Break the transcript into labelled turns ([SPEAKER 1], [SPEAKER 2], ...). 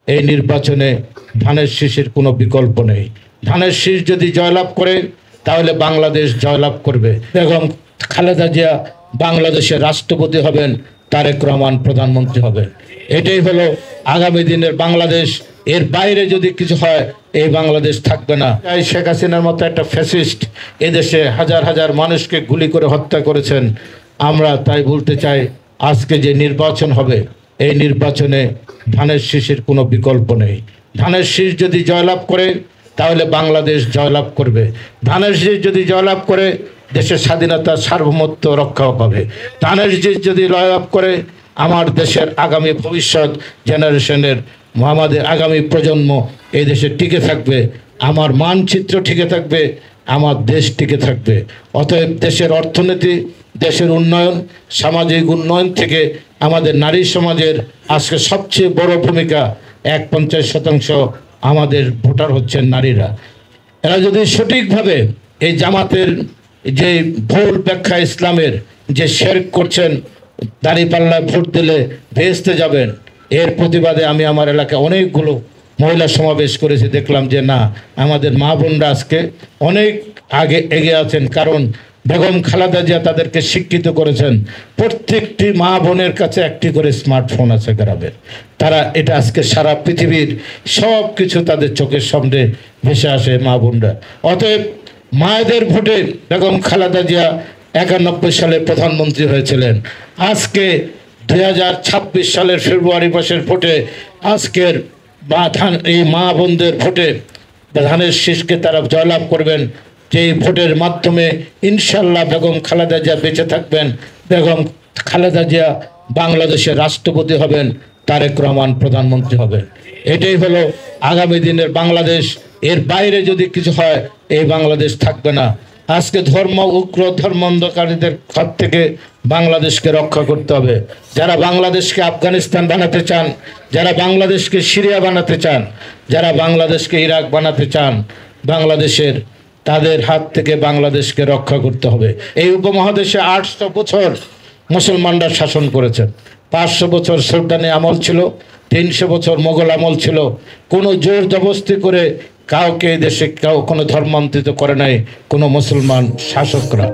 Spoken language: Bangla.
[SPEAKER 1] এই নির্বাচনে ধানের শীষের কোনো বিকল্প নেই। ধানের শীষ যদি জয়লাভ করে তাহলে বাংলাদেশ জয়লাভ করবে। বেগম খালেদা জিয়া বাংলাদেশের রাষ্ট্রপতি হবেন, তারেক রহমান প্রধানমন্ত্রী হবেন। এটাই হলো আগামী দিনের বাংলাদেশ। এর বাইরে যদি কিছু হয় এই বাংলাদেশ থাকবে না। তাই শেখ হাসিনার মতো একটা ফ্যাসিস্ট এদেশে হাজার হাজার মানুষকে গুলি করে হত্যা করেছেন। আমরা তাই বলতে চাই, আজকে যে নির্বাচন হবে এই নির্বাচনে ধানের শীষের কোনো বিকল্প নেই। ধানের শীষ যদি জয়লাভ করে তাহলে বাংলাদেশ জয়লাভ করবে। ধানের শীষ যদি জয়লাভ করে দেশের স্বাধীনতা সার্বভৌমত্ব রক্ষা পাবে। ধানের শীষ যদি জয়লাভ করে আমার দেশের আগামী ভবিষ্যৎ জেনারেশনের, আমাদের আগামী প্রজন্ম এই দেশে টিকে থাকবে, আমার মানচিত্র টিকে থাকবে, আমার দেশ টিকে থাকবে। অতএব দেশের অর্থনীতি, দেশের উন্নয়ন, সামাজিক উন্নয়ন থেকে আমাদের নারী সমাজের আজকে সবচেয়ে বড় ভূমিকা। 51% আমাদের ভোটার হচ্ছেন নারীরা। এরা যদি সঠিকভাবে এই জামাতের যে ভুল ব্যাখ্যা ইসলামের যে শিরক করছেন, দাঁড়িপাল্লায় ভোট দিলে ভেস্তে যাবেন, এর প্রতিবাদে আমি আমার এলাকায় অনেকগুলো মহিলা সমাবেশ করেছি। দেখলাম যে না, আমাদের মা বোনরা আজকে অনেক আগে এগিয়ে আছেন, কারণ বেগম খালেদা জিয়া তাদেরকে শিক্ষিত করেছেন। প্রত্যেকটি মা বোনের কাছে একটি করে স্মার্টফোন আছে গ্রামের। তারা এটা আজকে সারা পৃথিবীর সব কিছু তাদের চোখের সামনে ভেসে আসে মা বোনরা। অতএব মায়েদের ভোটে বেগম খালেদা জিয়া 91 সালে প্রধানমন্ত্রী হয়েছিলেন। আজকে 2026 সালের ফেব্রুয়ারি মাসের ভোটে আজকের এই মা বোনদের ভোটে ধানের শীষকে তারা জয়লাভ করবেন। যেই ভোটের মাধ্যমে ইনশাল্লাহ বেগম খালেদা জিয়া বেঁচে থাকবেন, বেগম খালেদা জিয়া বাংলাদেশের রাষ্ট্রপতি হবেন, তারেক রহমান প্রধানমন্ত্রী হবেন। এটাই হলো আগামী দিনের বাংলাদেশ। এর বাইরে যদি কিছু হয় এই বাংলাদেশ থাকবে না। আজকে উগ্র ধর্মান্ধকারীদের হাত থেকে বাংলাদেশকে রক্ষা করতে হবে। যারা বাংলাদেশকে আফগানিস্তান বানাতে চান, যারা বাংলাদেশকে সিরিয়া বানাতে চান, যারা বাংলাদেশকে ইরাক বানাতে চান, বাংলাদেশের তাদের হাত থেকে বাংলাদেশকে রক্ষা করতে হবে। এই উপমহাদেশে 800 বছর মুসলমানরা শাসন করেছেন। 500 বছর সুলতানি আমল ছিল, 300 বছর মোগল আমল ছিল। কোনো জোর জবরদস্তি করে কাউকে দেশে কোনো ধর্মান্তরিত করে নাই কোনো মুসলমান শাসকরা।